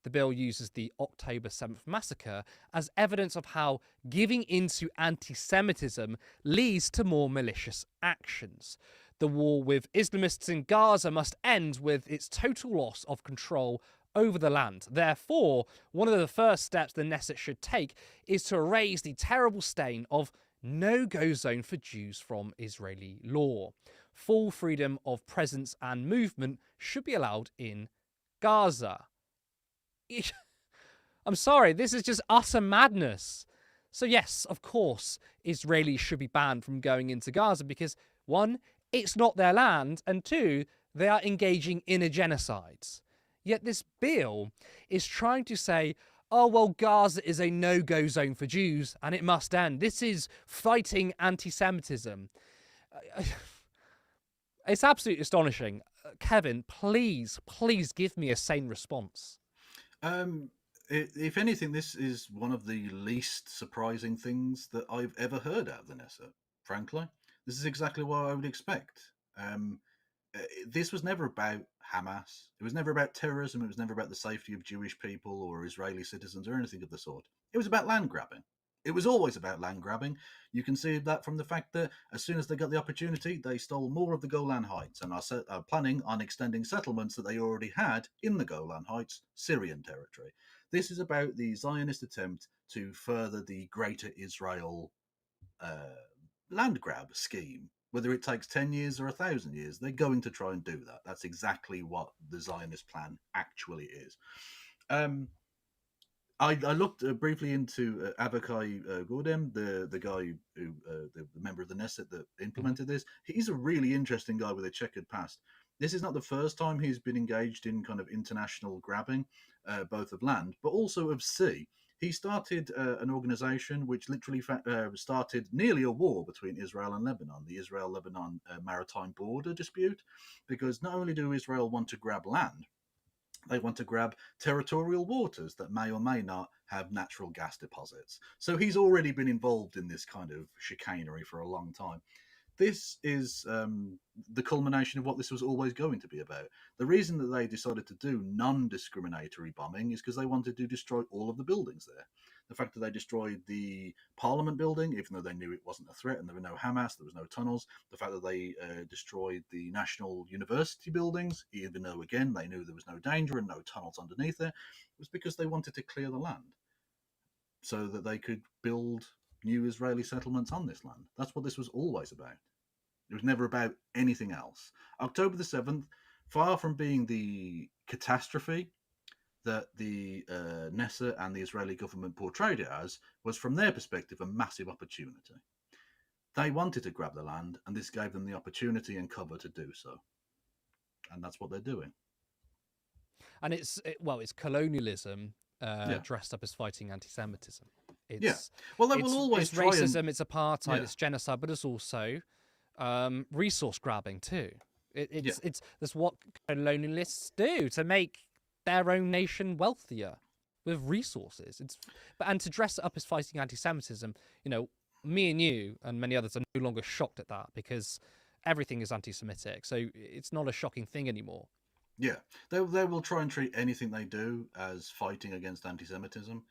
The bill uses the October 7th massacre as evidence of how giving into anti-Semitism leads to more malicious actions. The war with Islamists in Gaza must end with its total loss of control over the land. Therefore, one of the first steps the Knesset should take is to erase the terrible stain of no-go zone for Jews from Israeli law. Full freedom of presence and movement should be allowed in Gaza. I'm sorry, this is just utter madness. So yes, of course, Israelis should be banned from going into Gaza because, one, it's not their land, and two, they are engaging in a genocide. Yet this bill is trying to say, oh, well, Gaza is a no-go zone for Jews and it must end. This is fighting anti-Semitism. It's absolutely astonishing. Kevin, please give me a sane response. If anything, this is one of the least surprising things that I've ever heard out of the Knesset, frankly. This is exactly what I would expect. This was never about Hamas. It was never about terrorism. It was never about the safety of Jewish people or Israeli citizens or anything of the sort. It was about land grabbing. It was always about land grabbing. You can see that from the fact that as soon as they got the opportunity, they stole more of the Golan Heights and are planning on extending settlements that they already had in the Golan Heights, Syrian territory. This is about the Zionist attempt to further the Greater Israel land grab scheme. Whether it takes 10 years or 1,000 years, they're going to try and do that. That's exactly what the Zionist plan actually is. I looked briefly into Abakai Gordem, the guy who, the member of the Knesset that implemented this. He's a really interesting guy with a checkered past. This is not the first time he's been engaged in kind of international grabbing, both of land, but also of sea. He started an organization which literally started nearly a war between Israel and Lebanon, the Israel-Lebanon maritime border dispute, because not only do Israel want to grab land, They want to grab territorial waters that may or may not have natural gas deposits. So he's already been involved in this kind of chicanery for a long time. This is the culmination of what this was always going to be about. The reason that they decided to do non-discriminatory bombing is because they wanted to destroy all of the buildings there. The fact that they destroyed the Parliament building, even though they knew it wasn't a threat and there were no Hamas, there was no tunnels. The fact that they destroyed the National University buildings, even though, again, they knew there was no danger and no tunnels underneath there, was because they wanted to clear the land so that they could build new Israeli settlements on this land. That's what this was always about. It was never about anything else. October the 7th, far from being the catastrophe that the Knesset and the Israeli government portrayed it as, was from their perspective a massive opportunity. They wanted to grab the land, and this gave them the opportunity and cover to do so. And that's what they're doing. And it's colonialism dressed up as fighting anti-Semitism. Well, they will always it's try racism, it's apartheid, it's genocide, but it's also resource grabbing too. It's that's what colonialists do to make their own nation wealthier with resources. And to dress it up as fighting anti-Semitism, me and you and many others are no longer shocked at that because everything is anti-Semitic. So it's not a shocking thing anymore. Yeah, they will try and treat anything they do as fighting against anti-Semitism.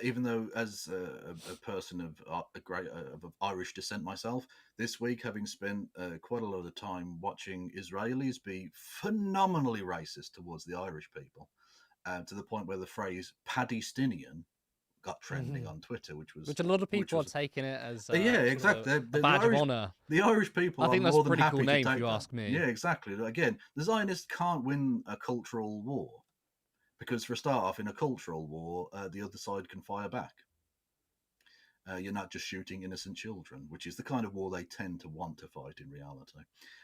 Even though, as a person of Irish descent myself, this week having spent quite a lot of time watching Israelis be phenomenally racist towards the Irish people, to the point where the phrase "Palestinian" got trending on Twitter, which a lot of people are taking it as exactly a badge of honour. The Irish people, I think that's more a than pretty happy cool name to if take you that. ask me. Yeah, exactly. Again, the Zionists can't win a cultural war. Because for a start off, in a cultural war, the other side can fire back. You're not just shooting innocent children, which is the kind of war they tend to want to fight in reality.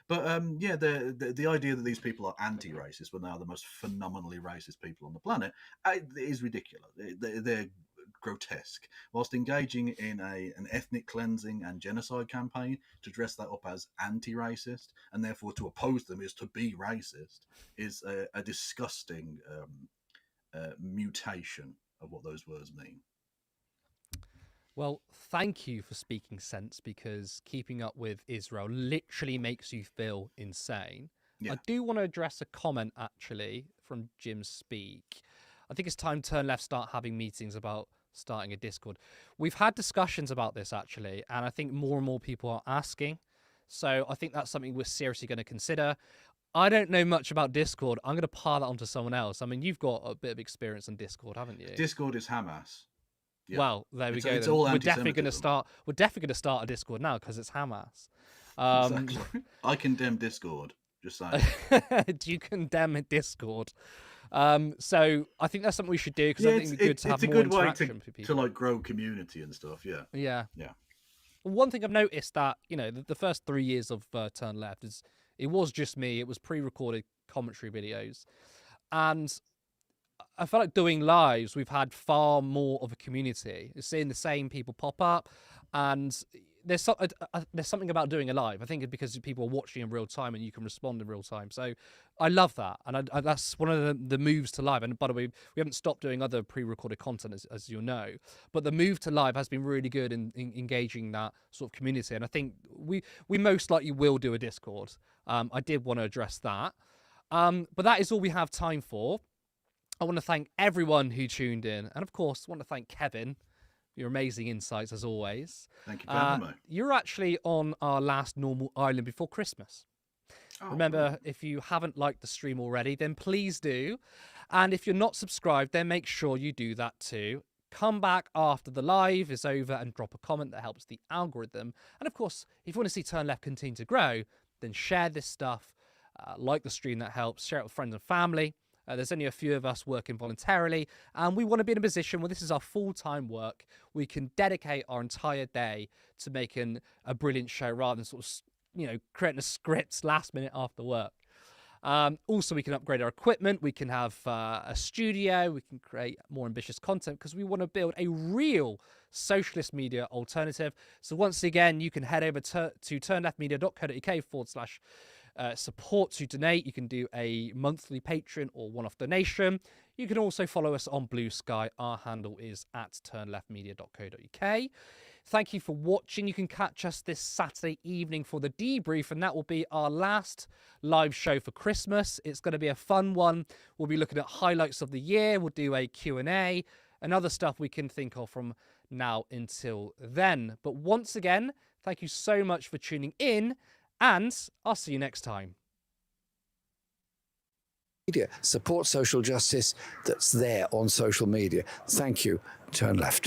But the idea that these people are anti-racist when they are the most phenomenally racist people on the planet is ridiculous. They're grotesque. Whilst engaging in an ethnic cleansing and genocide campaign, to dress that up as anti-racist and therefore to oppose them is to be racist is a disgusting mutation of what those words mean. Well, thank you for speaking sense, because keeping up with Israel literally makes you feel insane. I do want to address a comment actually from Jim Speak. I think it's time Turn Left start having meetings about starting a Discord. We've had discussions about this actually, and I think more and more people are asking. So I think that's something we're seriously going to consider. I don't know much about Discord. I'm going to pile that onto someone else. I mean, you've got a bit of experience on Discord, haven't you? Discord is Hamas. Yeah. Well, there we go. It's all we're definitely going to anti-Semitism. We're definitely going to start a Discord now because it's Hamas. Exactly. I condemn Discord. Just saying. Do you condemn Discord? So I think that's something we should do because I think it'd be good to have more interaction with people. To like grow community and stuff. Yeah. One thing I've noticed that the first 3 years of Turn Left is it was just me. It was pre-recorded commentary videos, and I felt like doing lives, we've had far more of a community. Seeing the same people pop up, and there's something about doing a live. I think it's because people are watching in real time and you can respond in real time. So I love that, and that's one of the moves to live. And by the way, we haven't stopped doing other pre-recorded content, as you'll know. But the move to live has been really good in engaging that sort of community. And I think we most likely will do a Discord. I did want to address that, but that is all we have time for. I want to thank everyone who tuned in. And of course, I want to thank Kevin. Your amazing insights as always. Thank you for having me. You're actually on our last normal island before Christmas. Remember, brilliant. if you haven't liked the stream already, then please do. And if you're not subscribed, then make sure you do that too. Come back after the live is over and drop a comment that helps the algorithm. And of course, if you want to see Turn Left continue to grow, then share this stuff. Like the stream, that helps. Share it with friends and family. There's only a few of us working voluntarily, and we want to be in a position where this is our full-time work. We can dedicate our entire day to making a brilliant show rather than sort of, creating a script last minute after work. Also, we can upgrade our equipment. We can have a studio. We can create more ambitious content because we want to build a real socialist media alternative. So once again, you can head over to turnleftmedia.co.uk support to donate, you can do a monthly Patreon or one-off donation. You can also follow us on Blue Sky. Our handle is at turnleftmedia.co.uk. Thank you for watching. You can catch us this Saturday evening for the debrief, and that will be our last live show for Christmas. It's going to be a fun one. We'll be looking at highlights of the year. We'll do a Q&A and other stuff we can think of from now until then. But once again, thank you so much for tuning in, and I'll see you next time. Support social justice that's there on social media. Thank you. Turn left.